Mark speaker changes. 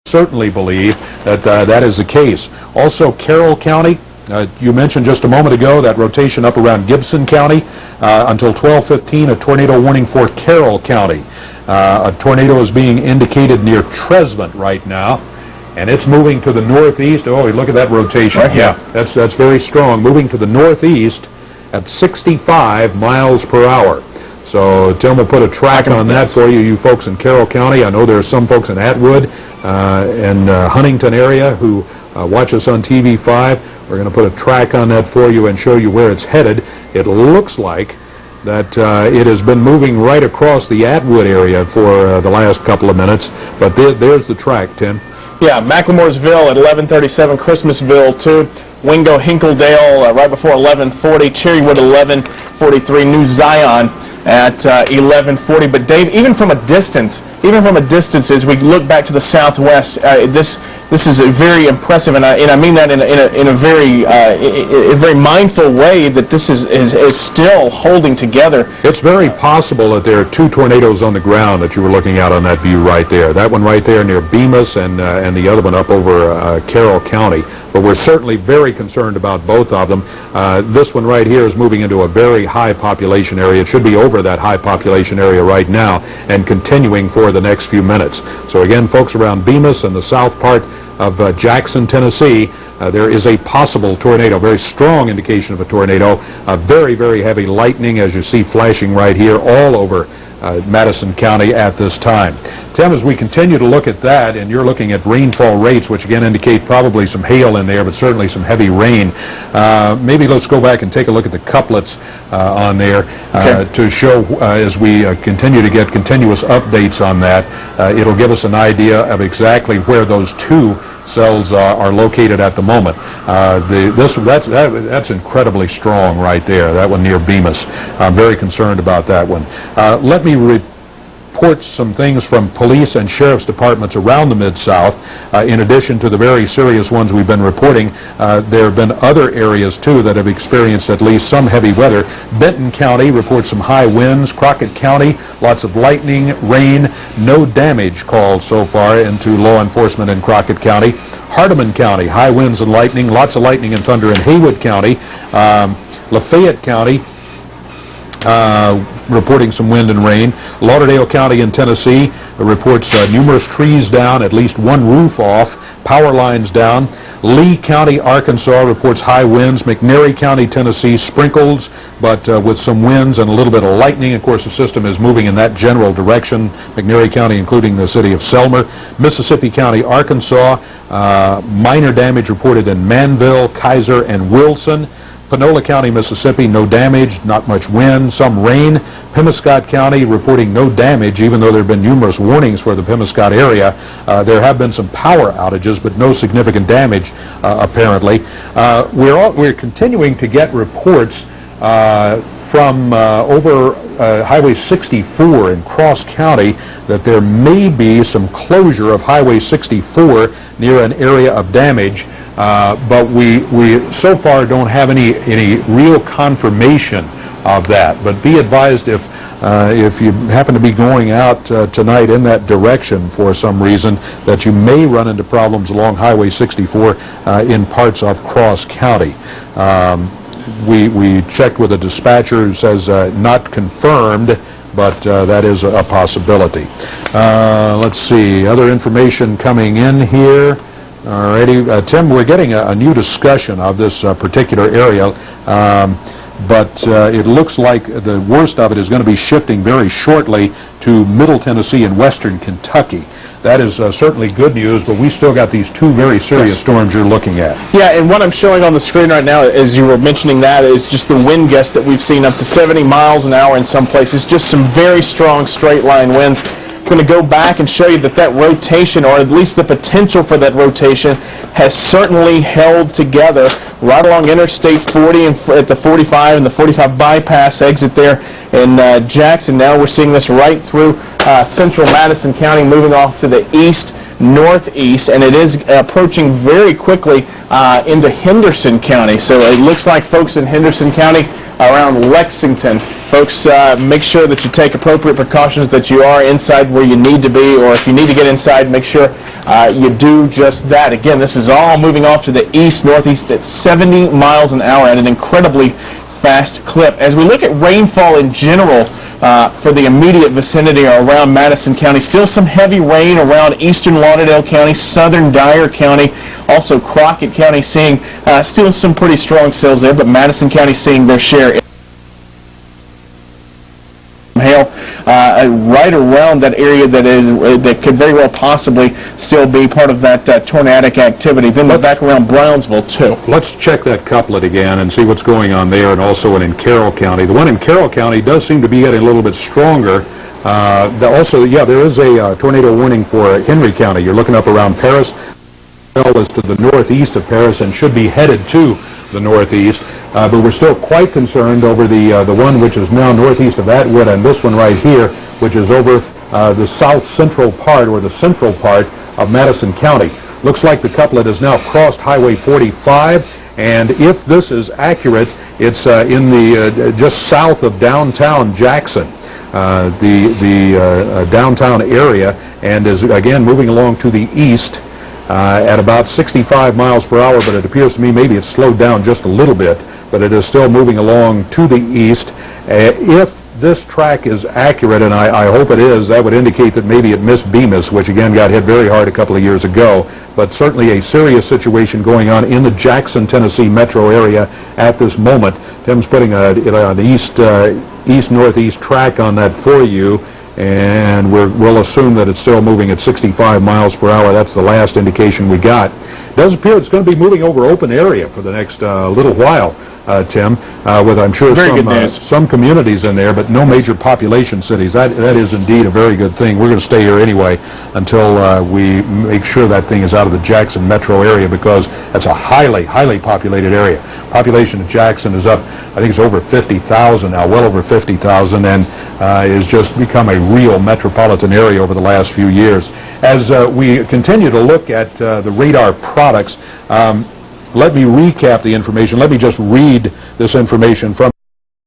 Speaker 1: certainly believe that that is the case. Also, Carroll County, you mentioned just a moment ago that rotation up around Gibson County until 12:15, a tornado warning for Carroll County. A tornado is being indicated near Tresvant right now, and it's moving to the northeast. Oh, look at that rotation. Right, yeah, that's very strong. Moving to the northeast at 65 miles per hour. So Tim will put a track on that for you, you folks in Carroll County. I know there are some folks in Atwood and Huntington area who watch us on TV5. We're going to put a track on that for you and show you where it's headed. It looks like that it has been moving right across the Atwood area for the last couple of minutes. But there's the track, Tim.
Speaker 2: Yeah, McLemoresville at 11:37, Christmasville 2, Wingo Hinkledale right before 11:40, Cherrywood 11:43, New Zion at 11:40. But Dave, even from a distance, as we look back to the southwest, this is very impressive, and I mean that in a very mindful way, that this is still holding together.
Speaker 1: It's very possible that there are two tornadoes on the ground that you were looking at on that view right there. That one right there near Bemis, and the other one up over Carroll County. But we're certainly very concerned about both of them. This one right here is moving into a very high population area. It should be over that high population area right now and continuing for the next few minutes. So again, folks around Bemis and the south part of Jackson, Tennessee, there is a possible tornado, very strong indication of a tornado, very, very heavy lightning, as you see flashing right here all over Madison County at this time. Tim, as we continue to look at that, and you're looking at rainfall rates, which again indicate probably some hail in there, but certainly some heavy rain, maybe let's go back and take a look at the couplets on there to show as we continue to get continuous updates on that. It'll give us an idea of exactly where those two cells are located at the moment. That's incredibly strong right there, that one near Bemis. I'm very concerned about that one. Let me report some things from police and sheriff's departments around the Mid-South. In addition to the very serious ones we've been reporting, there have been other areas too that have experienced at least some heavy weather. Benton County reports some high winds. Crockett County, lots of lightning, rain, no damage called so far into law enforcement in Crockett County. Hardeman County, high winds and lightning, lots of lightning and thunder in Haywood County. Lafayette County, reporting some wind and rain. Lauderdale County in Tennessee reports numerous trees down, at least one roof off, power lines down. Lee County, Arkansas reports high winds. McNairy County, Tennessee, sprinkles, but with some winds and a little bit of lightning. Of course, the system is moving in that general direction. McNairy County, including the city of Selmer. Mississippi County, Arkansas, minor damage reported in Manville, Kaiser, and Wilson. Panola County, Mississippi, no damage, not much wind, some rain. Pemiscot County reporting no damage, even though there have been numerous warnings for the Pemiscot area. There have been some power outages, but no significant damage, apparently. We're continuing to get reports from over Highway 64 in Cross County that there may be some closure of Highway 64 near an area of damage. But we so far don't have any real confirmation of that. But be advised if you happen to be going out tonight in that direction for some reason, that you may run into problems along Highway 64 in parts of Cross County. We checked with a dispatcher who says not confirmed, but that is a possibility. Let's see, other information coming in here. Alrighty, Tim, we're getting a new discussion of this particular area, but it looks like the worst of it is going to be shifting very shortly to Middle Tennessee and Western Kentucky. That is certainly good news, but we still got these two very serious storms you're looking at. Yeah, and what I'm showing on the screen right now, as you were mentioning that, is just the wind gusts that we've seen up to 70 miles an hour in some places, just some very strong straight line winds. I'm going to go back and show you that rotation, or at least the potential for that rotation, has certainly held together right along Interstate 40 and at the 45 and the 45 bypass exit there in Jackson. Now we're seeing this right through central Madison County, moving off to the east, northeast, and it is approaching very quickly into Henderson County. So it looks like folks in Henderson County around Lexington
Speaker 2: Folks, make sure that you take appropriate precautions, that you are inside where you need to be, or if you need to get inside, make sure you do just that. Again, this is all moving off to the east-northeast at 70 miles an hour at an incredibly fast clip. As we look at rainfall in general for the immediate vicinity or around Madison County, still some heavy rain around eastern Lauderdale County, southern Dyer County, also Crockett County seeing still some pretty strong sales there, but Madison County seeing their share. Hail right around that area that could very well possibly still be part of that tornadic activity. Then look back around Brownsville too.
Speaker 1: Let's check that couplet again and see what's going on there, and also in Carroll County. The one in Carroll County does seem to be getting a little bit stronger. Also, yeah, there is a tornado warning for Henry County. You're looking up around Paris. Is to the northeast of Paris and should be headed to the northeast, but we're still quite concerned over the one which is now northeast of Atwood, and this one right here, which is over the south central part, or the central part of Madison County. Looks like the couplet has now crossed Highway 45, and if this is accurate, it's in the just south of downtown Jackson, the downtown area, and is again moving along to the east at about 65 miles per hour, but it appears to me maybe it's slowed down just a little bit, but it is still moving along to the east. If this track is accurate, and I hope it is, that would indicate that maybe it missed Bemis, which again got hit very hard a couple of years ago, but certainly a serious situation going on in the Jackson, Tennessee metro area at this moment. Tim's putting an east-northeast track on that for you, and we'll assume that it's still moving at 65 miles per hour. That's the last indication we got. It does appear it's going to be moving over open area for the next little while, Tim, with I'm sure some communities in there, but no major population cities. That is indeed a very good thing. We're going to stay here anyway until we make sure that thing is out of the Jackson metro area, because that's a highly, highly populated area. Population of Jackson is up, I think it's over 50,000 now, well over 50,000, and has just become a real metropolitan area over the last few years. As we continue to look at the radar products, let me recap the information. Let me just read this information from